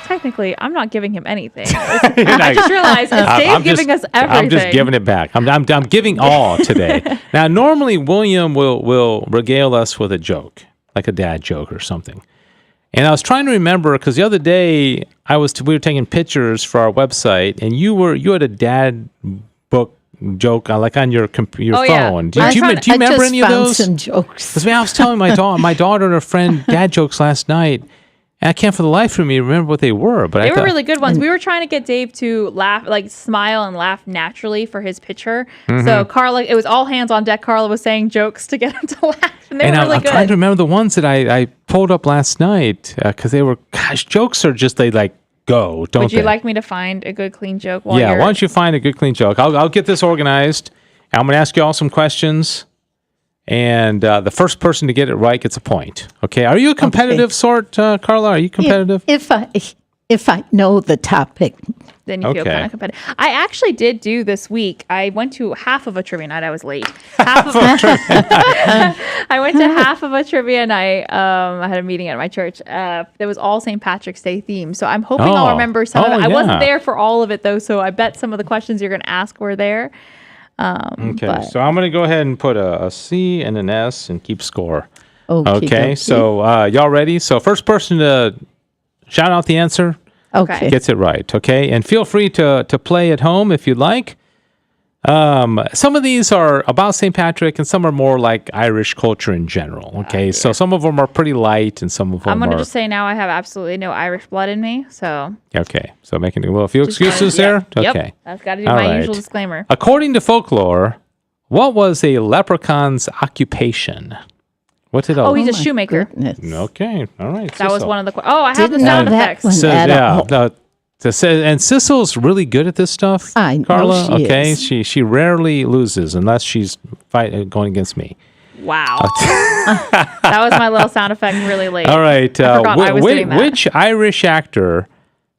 technically, I'm not giving him anything. I just realized it's Dave giving us everything. I'm just giving it back. I'm giving all today. Now, normally, William will regale us with a joke, like a dad joke or something. And I was trying to remember, because the other day, we were taking pictures for our website, and you had a dad book joke like on your phone. Yeah. Do you remember any of those? Some jokes. Because I was telling my daughter and her friend dad jokes last night, and I can't for the life of me remember what they were. But they were really good ones. We were trying to get Dave to laugh, like smile and laugh naturally for his picture. Mm-hmm. So Carla, it was all hands on deck. Carla was saying jokes to get him to laugh, and they were really good. I'm trying to remember the ones that I pulled up last night because they were, jokes are just they like go, don't they? Would you like me to find a good clean joke? Why don't you find a good clean joke? I'll get this organized. I'm going to ask you all some questions. And the first person to get it right gets a point. Okay. Are you a competitive sort, Carla? Are you competitive? If I know the topic, then you feel kind of competitive. I actually did do this week. I went to half of a trivia night. I was late. I went to half of a trivia night. I had a meeting at my church. There was all St. Patrick's Day themed. So I'm hoping I'll remember some of it. I wasn't there for all of it though, so I bet some of the questions you're going to ask were there. Okay, so I'm going to go ahead and put a C and an S and keep score. Okay. So y'all ready? So first person to shout out the answer gets it right. Okay, and feel free to play at home if you'd like. Some of these are about St. Patrick, and some are more like Irish culture in general. Okay, so some of them are pretty light, and some of them I'm going to just say now I have absolutely no Irish blood in me. So making a few excuses there. Yep. Okay, I've got to do my usual disclaimer. According to folklore, what was a leprechaun's occupation? What's it? He's a shoemaker. Goodness. Okay, all right. That was one of the. I have the Didn't sound know that effects. one at all. And Sissel's really good at this stuff. I know Carla. she is. She rarely loses unless she's going against me. Wow, that was my little sound effect. Really late. All right. I forgot I was doing that. Which Irish actor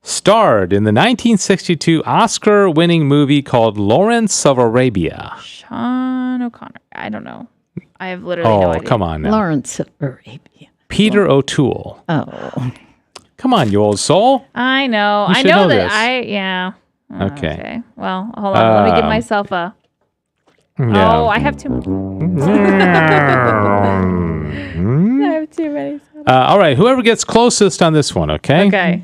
starred in the 1962 Oscar-winning movie called Lawrence of Arabia? Sean O'Connor. I don't know. I have literally no idea. Oh, come on now. Lawrence of Arabia. Peter O'Toole. Oh. Come on, you old soul. I know. You I should know know that. this. Okay. Well, hold on. Let me give myself a. Yeah. Oh, I have too much. I have too many. All right. Whoever gets closest on this one, okay? Okay.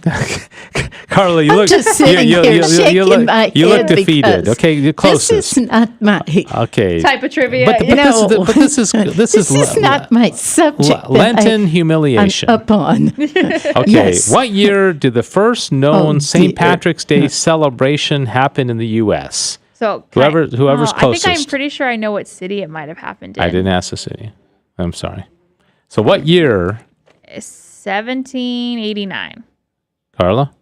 Carla, you I'm look. just sitting here shaking my you look head defeated. Okay, you're closest. This is not my type of trivia. But this is this is not my subject. Lenten humiliation. I'm up on. Okay. Yes. What year did the first known St. Patrick's Day celebration happen in the U.S.? So whoever's closest. I think I'm pretty sure I know what city it might have happened in. I didn't ask the city. I'm sorry. So what year? 1789. Carla?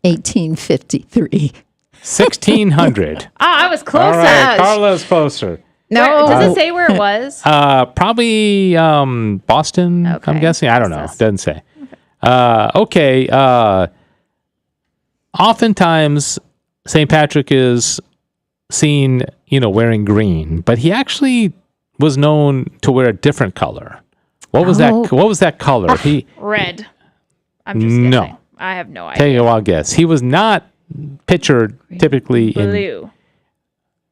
1853. 1600. I was close. All right, Carla's closer. No. Does it say where it was? Probably Boston, Okay. I'm guessing. I don't know. Doesn't say. Okay. Oftentimes, St. Patrick is seen, wearing green, but he actually was known to wear a different color. What was that? What was that color? Red. I'm just guessing. No. I have no idea. Take a wild guess. He was not pictured typically Blue.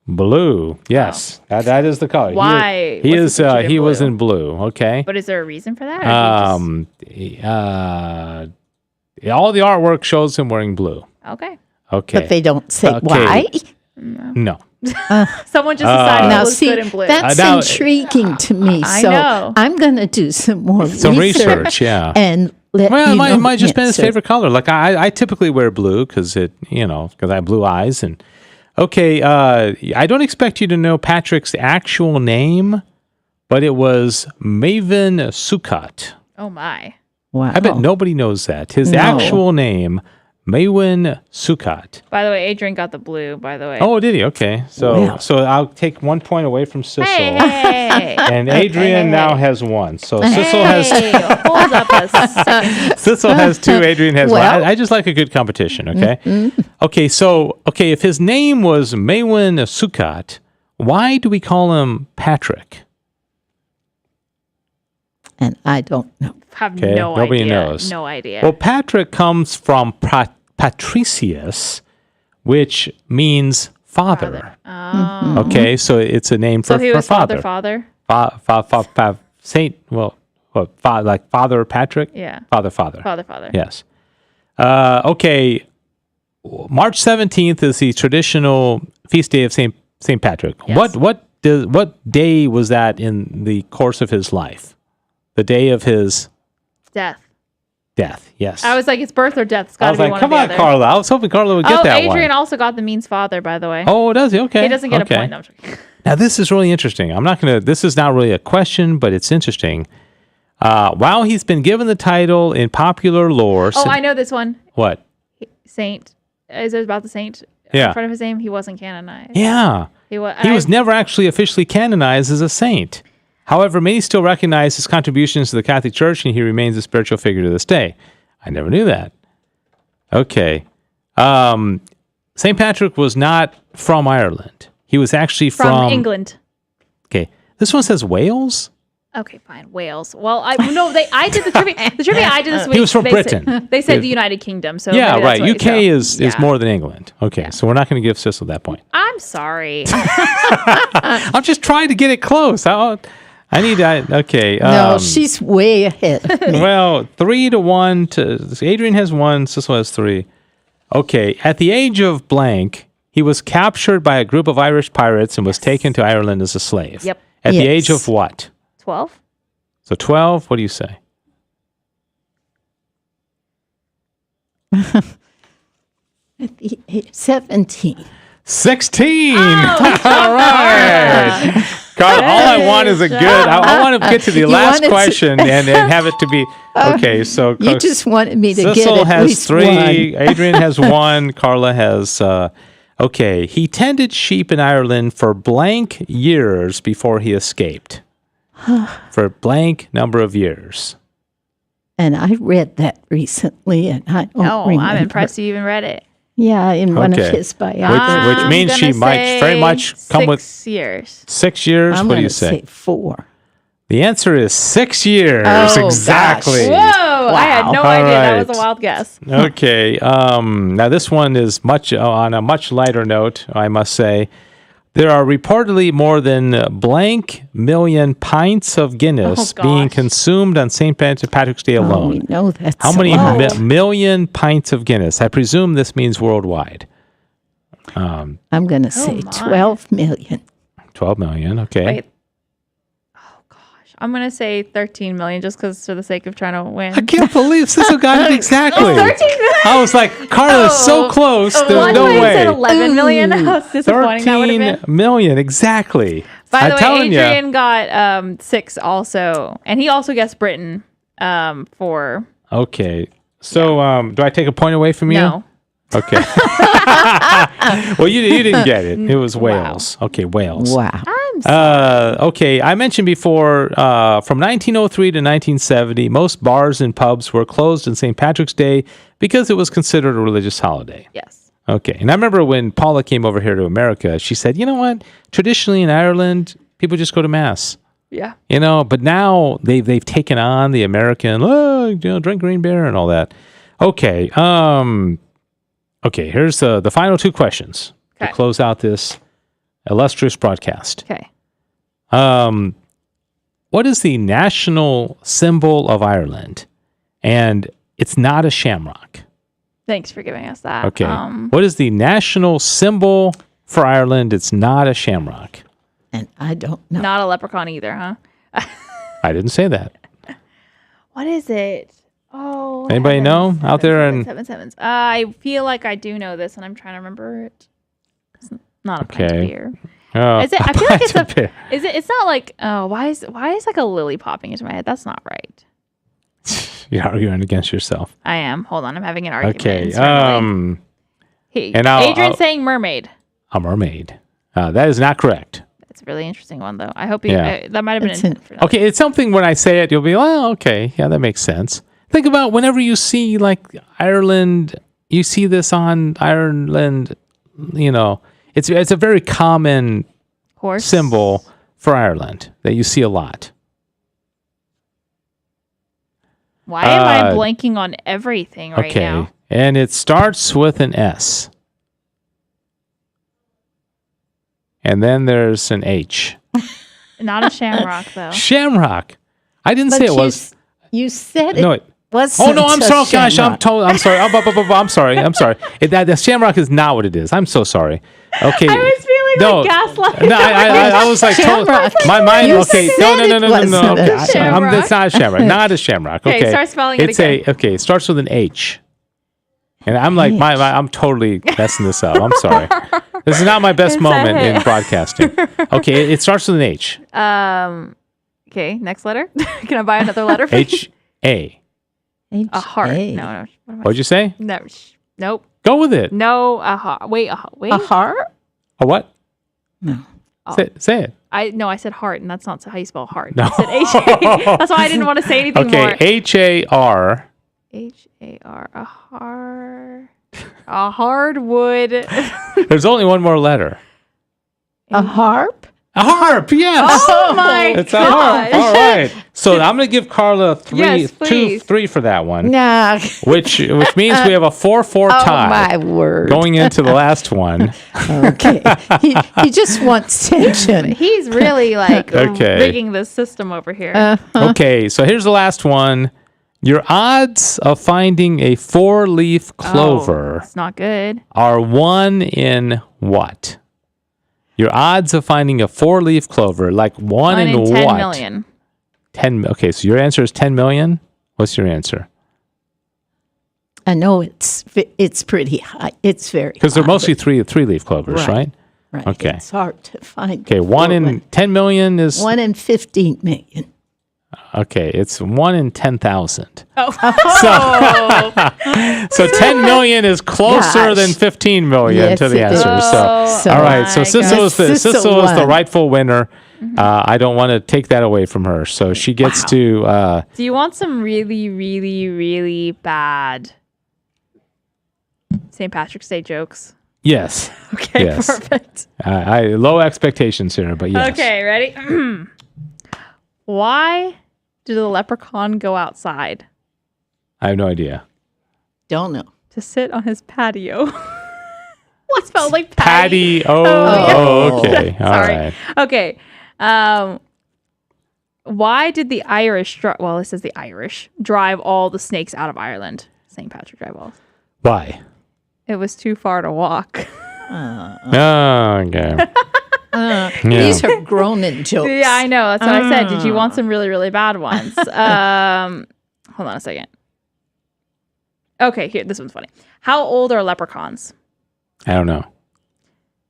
in blue. Yes, that is the color. Why? He is. He was in blue. Okay. But is there a reason for that? All the artwork shows him wearing blue. Okay. Okay. But they don't say why. No. Someone just decided it was good in blue. That's intriguing to me. I so know. I'm going to do some more research. Yeah. And let it you might just been his favorite color. Like I typically wear blue because because I have blue eyes. And okay, I don't expect you to know Patrick's actual name, but it was Maven Sukkot. Oh my! Wow. I bet nobody knows that. His actual name, Maven Sukkot. By the way, Adrian got the blue. By the way. Oh, did he? Okay, so I'll take 1 point away from Sissel. Hey. And Adrian now has 1. So Sissel has Hold up a second. Sissel has 2. Adrian has 1. I just like a good competition. Okay. Okay. So if his name was Maven Sukkot, Why do we call him Patrick? And I don't know. Have Okay, no nobody idea. knows. No idea. Well, Patrick comes from patricius, which means father. Oh. Okay, so it's a name So for, he was father. father. Saint, like Father Patrick? Yeah. Father. Father. Yes. Okay. March 17th is the traditional feast day of Saint Patrick. Yes. What day was that in the course of his life? The day of his Death. Yes. I was like, it's birth or death. It's I got to was be like, one come or the on, other. Carla. I was hoping Carla would get that one. Adrian also got the means father, by the way. Oh, does he? Okay. He doesn't get okay. a point. No, I'm joking. Now, this is really interesting. This is not really a question, but it's interesting. While he's been given the title in popular lore. Oh, I know this one. What? Saint. Is it about the saint Yeah. in front of his name? He wasn't canonized. Yeah. He was never actually officially canonized as a saint. However, many still recognize his contributions to the Catholic Church, and he remains a spiritual figure to this day. I never knew that. Okay. St. Patrick was not from Ireland. He was actually from England. Okay. This one says Wales? Okay, fine. Wales. Well, I did the trivia. The trivia I did this week. He was from Britain. They said the United Kingdom. So yeah, maybe that's right. what- UK is yeah. more than England. Okay, so we're not going to give Sissel that point. I'm sorry. I'm just trying to get it close. Okay. No, she's way ahead of me. Well, 3-1 to Adrian has 1, Sissel has 3. Okay, at the age of blank, he was captured by a group of Irish pirates and was taken to Ireland as a slave. Yep. At the Yes. age of what? 12? So 12, what do you say? At the age 17. 16. Oh, All right. Carl, all I want is a good. I want to get to the last wanted to- question and have it to be okay. So You just wanted me to get Sissel at has least 3. one. Adrian has 1. Carla has. Okay, he tended sheep in Ireland for blank years before he escaped. For blank number of years. And I read that recently, and I don't Oh, remember. I'm impressed you even read it. Yeah, in one of Okay. his biographies. Which I'm means she gonna might very say much come with 6 years. 6 years. I'm What do going you to say? say 4. The answer is 6 years. Oh, exactly. Whoa! I had no All idea. That right. was a wild guess. Okay. Now this one is much on a much lighter note, I must say. There are reportedly more than blank million pints of Guinness Oh, being gosh. consumed on St. Patrick's Day Oh, alone. we know that's How many a lot. million pints of Guinness? I presume this means worldwide. I'm going to say my. 12 million. 12 million. Okay. Wait. Oh gosh, I'm gonna say 13 million just because for the sake of trying to win. I can't believe Sissel got it exactly. 13 million. I was like, Carla's so close. There's One no way said way. 11 million. How disappointing that would have 13 been. million, exactly. By the I'm way, telling you. Adrian got 6 also, and he also guessed Britain for Okay. So, do I take a point away from you? no. Okay. Well, you didn't get it. It was Wales. Okay, Wales. Wow. Okay, I mentioned before, from 1903 to 1970, most bars and pubs were closed on St. Patrick's Day because it was considered a religious holiday. Yes. Okay, and I remember when Paula came over here to America, she said, you know what? Traditionally in Ireland, people just go to Mass. Yeah. You know, but now they've taken on the American, drink green beer and all that. Okay, okay. Here's the final 2 questions to Okay. close out this illustrious broadcast. Okay. What is the national symbol of Ireland? And it's not a shamrock. Thanks for giving us that. Okay. What is the national symbol for Ireland? It's not a shamrock. And I don't know. Not a leprechaun either, huh? I didn't say that. What is it? Oh. Anybody know out there? And Seven sevens. I feel like I do know this, and I'm trying to remember it. It's not a pint Okay. of beer. oh, Is it? I feel like it's pint of beer. Is it? It's not like. Oh, why is like a lily popping into my head? That's not right. You're arguing against yourself. I am. Hold on. I'm having an argument. Okay. internally. And Adrian's saying mermaid. A mermaid. That is not correct. It's a really interesting one, though. I hope you. Yeah. That might have been. It's an- Okay, it's something when I say it, you'll be, well, okay, yeah, that makes sense. Think about whenever you see like Ireland, you see this on Ireland, you know, it's a very common Horse. symbol for Ireland that you see a lot? Why am I blanking on everything right now? And it starts with an S. And then there's an H. Not a shamrock, though. Shamrock. I didn't say it was. You said No, it wasn't. Oh no, I'm sorry, gosh, shamrock. I'm sorry. I'm sorry. The shamrock is not what it is. I'm so sorry. Okay. I was feeling like gaslighting. No, I was like, Shamrock. my mind. You Okay, said no. it wasn't Okay, a shamrock. it's not a shamrock. Not a shamrock. Okay, Okay, start spelling it it's again. Okay, it starts with an H. And I'm like, I'm totally messing this up. I'm sorry. This is not my best moment in broadcasting. Okay, it starts with an H. Okay, next letter. Can I buy another letter? Please? H-A. A heart. H-A. No. What'd you say? No. Nope. Go with it. No. A heart. Wait. Wait. A heart? A what? No. Say it. I said heart, and that's not how you spell heart. No. I said H-A. That's why I didn't want to say anything more. Okay, H-A-R. H-A-R. A heart. A hardwood. There's only one more letter. A harp? A harp, yes. Oh my It's a harp. gosh. All right. So I'm going to give Carla Yes, please. 3 for that one, Nah. which means we have a 4-4 Oh, tie my word. going into the last one. Okay. He just wants tension. He's really like Okay. rigging the system over here. Okay, so here's the last one. Your odds of finding a 4-leaf clover It's not good. are 1 in what? Your odds of finding a 4-leaf clover, like 1 in 10 what? million. 10. Okay, so your answer is 10 million? What's your answer? I know it's pretty high. It's very Because they're high, mostly but- 3-leaf clovers, right? Right. Okay. It's hard to find. Okay, 1 in 10 million is 1 in 15 million. okay. It's 1 in 10,000. Oh. So 10 million is closer Gosh. than 15 million Yes, to the it answer. is. So all right. So my Sissel is the Sissel Sissel is the won. rightful winner. I don't want to take that away from her. So she gets to. Do you want some really, really, really bad St. Patrick's Day jokes? Yes. Okay, Yes. perfect. I low expectations here, but yes. Okay, ready? Why did the leprechaun go outside? I have no idea. Don't know. To sit on his patio. What spelled like Patty. patty? Oh, okay. All Sorry. right. Okay. Why did the Irish it says the Irish drive all the snakes out of Ireland? St. Patrick drive all. Why? It was too far to walk. Oh, okay. These are grown-in jokes. Yeah, I know. That's what I said. Did you want some really, really bad ones? Hold on a second. Okay, here. This one's funny. How old are leprechauns? I don't know.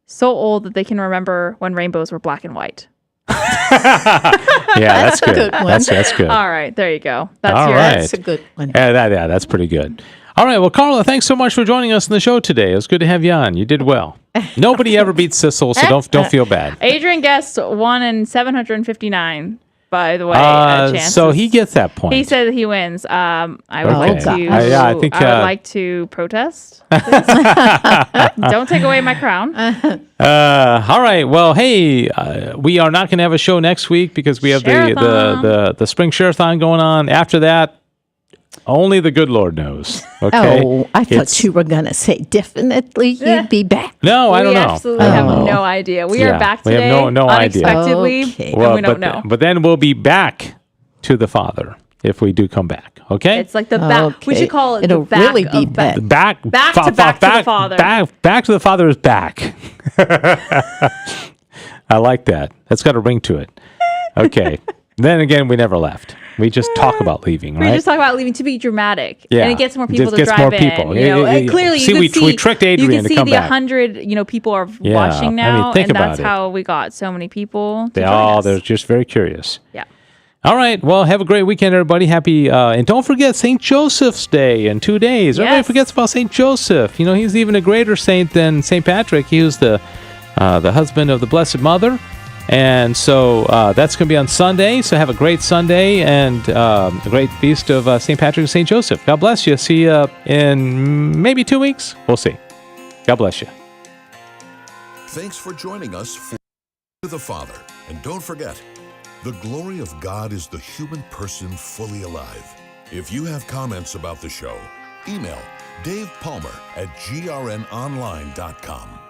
So old that they can remember when rainbows were black and white. Yeah, that's good. good one. That's good. All right, there you go. That's All your right. That's a good one. Yeah, that's pretty good. All right, well, Carla, thanks so much for joining us on the show today. It was good to have you on. You did well. Nobody ever beats Sissel, so don't feel bad. Adrian guessed 1 in 759. By the way, chances. So he gets that point. He said he wins. I would Okay. like to. Yeah, I think, I would like to protest. please. Don't take away my crown. All right. Well, hey, we are not going to have a show next week because we have the spring share-a-thon going on. After that, only the good Lord knows. Okay. Oh, I thought you were going to say definitely you'd be back. No, I don't We know. absolutely have no idea. We Yeah, are back we have today. no idea. Unexpectedly, Okay. and we don't know. But then we'll be back to the Father if we do come back. Okay. It's like the back. We Okay. should call it It'll the back really be of back. back to back to the Father. Back to the Father is back. I like that. That's got a ring to it. Okay. Then again, we never left. We just talk about leaving, right? We just talk about leaving to be dramatic, Yeah. and it gets more people Just to gets drive more in. people. You know, Yeah. clearly, See, you we can see, tricked Adrian you can to see come the back. 100 people are Yeah. watching I mean, now, think and about that's it. how we got so many people. To join us. They're just very curious. Yeah. All right. Well, have a great weekend, everybody. Happy and don't forget St. Joseph's Day in 2 days. Everybody Yes. forgets about St. Joseph. You know, he's even a greater saint than St. Patrick. He was the husband of the Blessed Mother. And so that's going to be on Sunday. So have a great Sunday and a great feast of St. Patrick and St. Joseph. God bless you. See you in maybe 2 weeks. We'll see. God bless you. Thanks for joining us for with the Father. And don't forget, the glory of God is the human person fully alive. If you have comments about the show, email Dave Palmer at grnonline.com.